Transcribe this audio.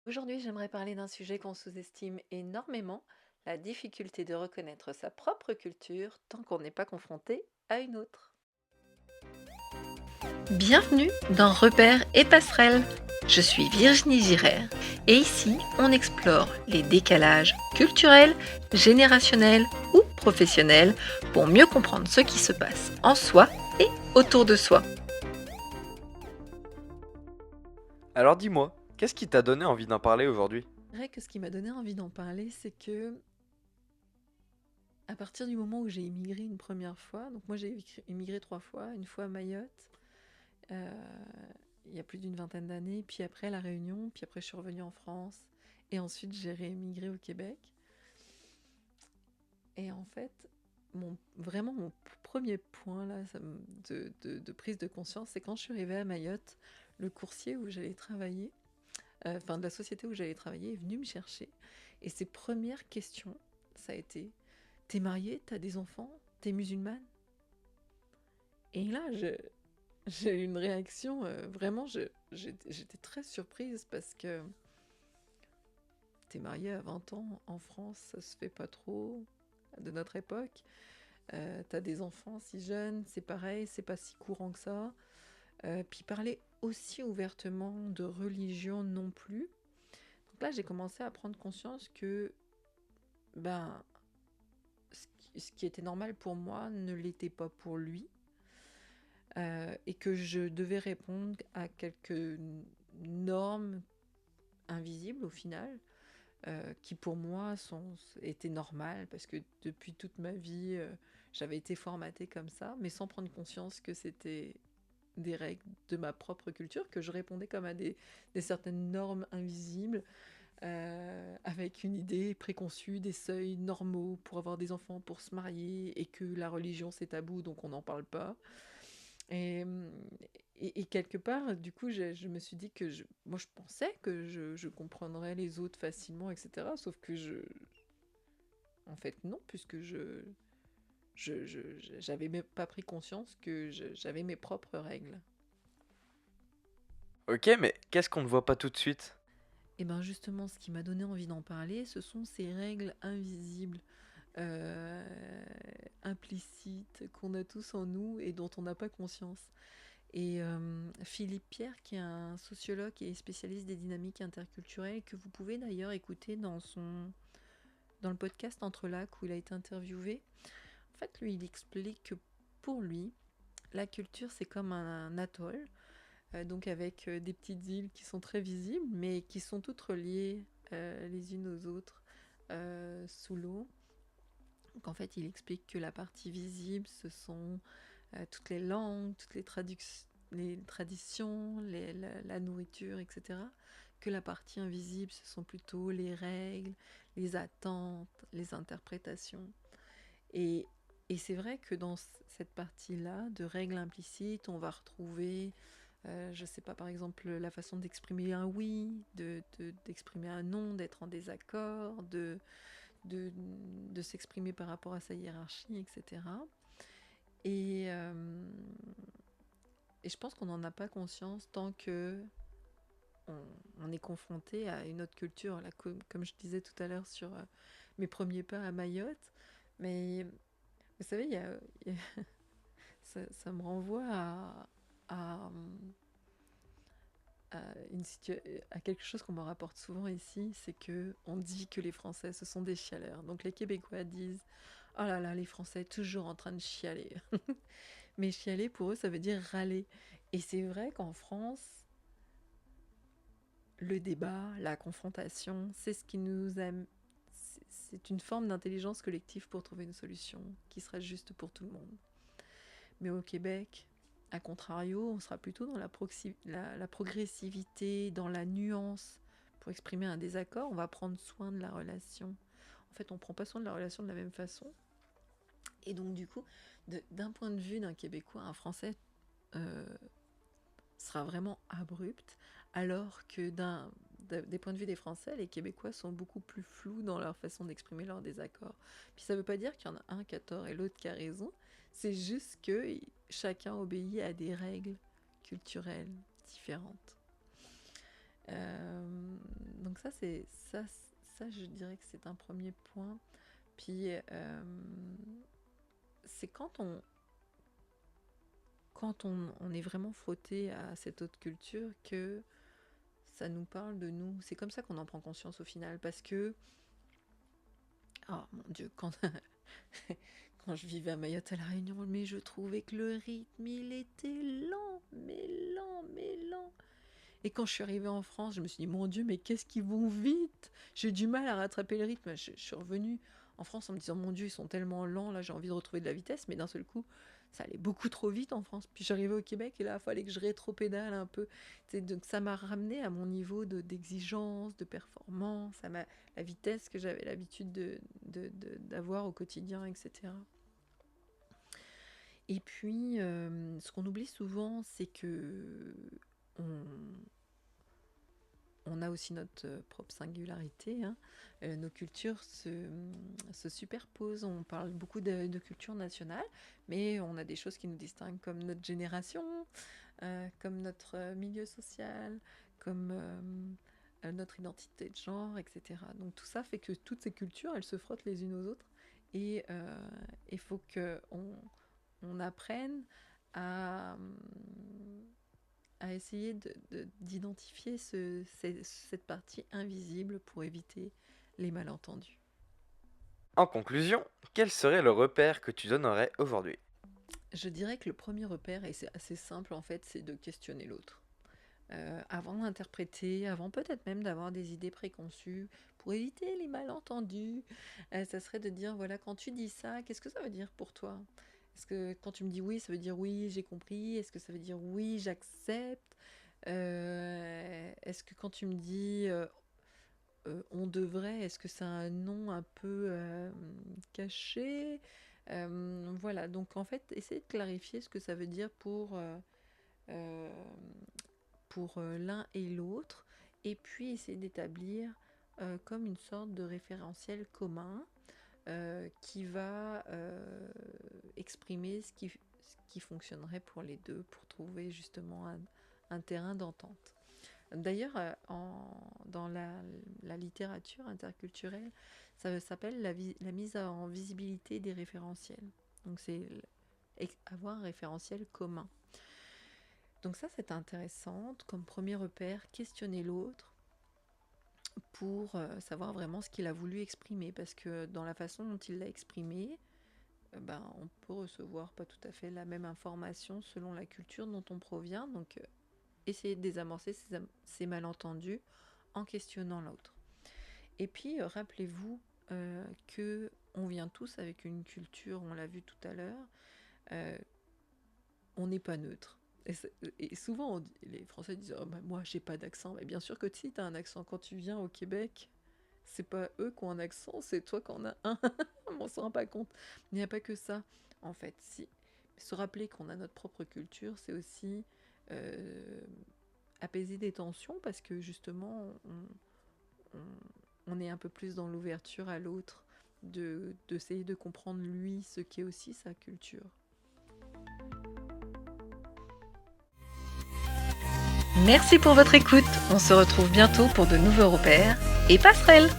Aujourd'hui, j'aimerais parler d'un sujet qu'on sous-estime énormément, la difficulté de reconnaître sa propre culture tant qu'on n'est pas confronté à une autre. Bienvenue dans Repères et Passerelles. Je suis Virginie Giraire et ici, on explore les décalages culturels, générationnels ou professionnels pour mieux comprendre ce qui se passe en soi et autour de soi. Alors dis-moi, qu'est-ce qui t'a donné envie d'en parler aujourd'hui? C'est vrai que ce qui m'a donné envie d'en parler, c'est que à partir du moment où j'ai immigré une première fois, donc moi j'ai immigré 3 fois, une fois à Mayotte, euh, il y a plus d'une vingtaine d'années, puis après La Réunion, puis après je suis revenue en France, et ensuite j'ai réémigré au Québec. Et en fait, vraiment mon premier point là, de prise de conscience, c'est quand je suis arrivée à Mayotte, le coursier où j'allais travailler, de la société où j'allais travailler, est venu me chercher. Et ses premières questions, ça a été: t'es mariée, t'as des enfants, t'es musulmane? Et là, j'ai eu une réaction, vraiment, j'étais très surprise parce que t'es mariée à 20 ans en France, ça se fait pas trop de notre époque. T'as des enfants si jeunes, c'est pareil, c'est pas si courant que ça. Puis parler aussi ouvertement de religion non plus. Donc là, j'ai commencé à prendre conscience que ben, ce qui était normal pour moi ne l'était pas pour lui. Et que je devais répondre à quelques normes invisibles au final, qui pour moi étaient normales, parce que depuis toute ma vie, j'avais été formatée comme ça, mais sans prendre conscience que c'était des règles de ma propre culture, que je répondais comme à des certaines normes invisibles, avec une idée préconçue des seuils normaux pour avoir des enfants, pour se marier, et que la religion c'est tabou, donc on n'en parle pas. Et, et quelque part, du coup, je me suis dit que moi, je pensais que je comprendrais les autres facilement, etc. Sauf que en fait, non, puisque j'avais même pas pris conscience que j'avais mes propres règles. Ok, mais qu'est-ce qu'on ne voit pas tout de suite? Et bien justement, ce qui m'a donné envie d'en parler, ce sont ces règles invisibles, euh, implicites, qu'on a tous en nous et dont on n'a pas conscience. Et Philippe Pierre, qui est un sociologue et spécialiste des dynamiques interculturelles, que vous pouvez d'ailleurs écouter dans le podcast Entre Lacs où il a été interviewé. En fait, lui, il explique que pour lui, la culture, c'est comme un atoll, donc avec des petites îles qui sont très visibles, mais qui sont toutes reliées les unes aux autres sous l'eau. Donc en fait, il explique que la partie visible, ce sont toutes les langues, toutes les traditions, la nourriture, etc. Que la partie invisible, ce sont plutôt les règles, les attentes, les interprétations. Et, et c'est vrai que dans cette partie-là, de règles implicites, on va retrouver, je sais pas, par exemple, la façon d'exprimer un oui, d'exprimer un non, d'être en désaccord, de, de s'exprimer par rapport à sa hiérarchie, etc. Et, euh, et je pense qu'on n'en a pas conscience tant que on est confronté à une autre culture, là, comme je disais tout à l'heure sur mes premiers pas à Mayotte. Mais vous savez, ça me renvoie à, à, à quelque chose qu'on me rapporte souvent ici, c'est que on dit que les Français, ce sont des chialeurs. Donc les Québécois disent: oh là là, les Français toujours en train de chialer. Mais chialer, pour eux, ça veut dire râler. Et c'est vrai qu'en France, le débat, la confrontation, c'est ce qui nous a... C'est une forme d'intelligence collective pour trouver une solution qui sera juste pour tout le monde. Mais au Québec, à contrario, on sera plutôt dans la progressivité, dans la nuance. Pour exprimer un désaccord, on va prendre soin de la relation. En fait, on ne prend pas soin de la relation de la même façon. Et donc, du coup, d'un point de vue d'un Québécois, un Français euh, sera vraiment abrupte, alors que des points de vue des Français, les Québécois sont beaucoup plus flous dans leur façon d'exprimer leur désaccord. Puis ça ne veut pas dire qu'il y en a un qui a tort et l'autre qui a raison, c'est juste que chacun obéit à des règles culturelles différentes. Euh, donc Donc ça, je dirais que c'est un premier point. Puis c'est quand on est vraiment frotté à cette autre culture que ça nous parle de nous. C'est comme ça qu'on en prend conscience au final, parce que, oh mon Dieu, quand je vivais à Mayotte à La Réunion, mais je trouvais que le rythme, il était lent, mais lent, mais lent. Et quand je suis arrivée en France, je me suis dit, mon Dieu, mais qu'est-ce qu'ils vont vite! J'ai du mal à rattraper le rythme. Je suis revenue en France en me disant, mon Dieu, ils sont tellement lents, là j'ai envie de retrouver de la vitesse, mais d'un seul coup, ça allait beaucoup trop vite en France. Puis j'arrivais au Québec et là, il fallait que je rétropédale un peu. Donc ça m'a ramené à mon niveau d'exigence, de performance, la vitesse que j'avais l'habitude d'avoir au quotidien, etc. Et puis, ce qu'on oublie souvent, c'est que on, on a aussi notre propre singularité, hein. Nos cultures se superposent. On parle beaucoup de culture nationale, mais on a des choses qui nous distinguent, comme notre génération, comme notre milieu social, comme notre identité de genre, etc. Donc tout ça fait que toutes ces cultures, elles se frottent les unes aux autres. Et il faut qu'on apprenne à, à essayer d'identifier cette partie invisible pour éviter les malentendus. En conclusion, quel serait le repère que tu donnerais aujourd'hui? Je dirais que le premier repère, et c'est assez simple en fait, c'est de questionner l'autre. Avant d'interpréter, avant peut-être même d'avoir des idées préconçues, pour éviter les malentendus, ça serait de dire, voilà, quand tu dis ça, qu'est-ce que ça veut dire pour toi? Est-ce que quand tu me dis oui, ça veut dire oui, j'ai compris? Est-ce que ça veut dire oui, j'accepte? Est-ce que quand tu me dis on devrait, est-ce que c'est un nom un peu caché? Voilà, donc en fait, essayer de clarifier ce que ça veut dire euh, pour l'un et l'autre, et puis essayer d'établir comme une sorte de référentiel commun qui va exprimer ce qui fonctionnerait pour les deux, pour trouver justement un terrain d'entente. D'ailleurs, dans la littérature interculturelle, ça s'appelle la mise en visibilité des référentiels. Donc c'est avoir un référentiel commun. Donc ça, c'est intéressant. Comme premier repère, questionner l'autre pour savoir vraiment ce qu'il a voulu exprimer. Parce que dans la façon dont il l'a exprimé, on peut recevoir pas tout à fait la même information selon la culture dont on provient. Donc essayer de désamorcer ces malentendus en questionnant l'autre. Et puis, rappelez-vous que on vient tous avec une culture, on l'a vu tout à l'heure, on n'est pas neutre. Et souvent, les Français disent « Oh, moi, j'ai pas d'accent ». Mais bien sûr que si, tu as un accent. Quand tu viens au Québec, c'est pas eux qui ont un accent, c'est toi qui en as un. On s'en rend pas compte. Il n'y a pas que ça, en fait. Se rappeler qu'on a notre propre culture, c'est aussi apaiser des tensions, parce que justement, on est un peu plus dans l'ouverture à l'autre, d'essayer de comprendre lui ce qu'est aussi sa culture. Merci pour votre écoute. On se retrouve bientôt pour de nouveaux repères et passerelles.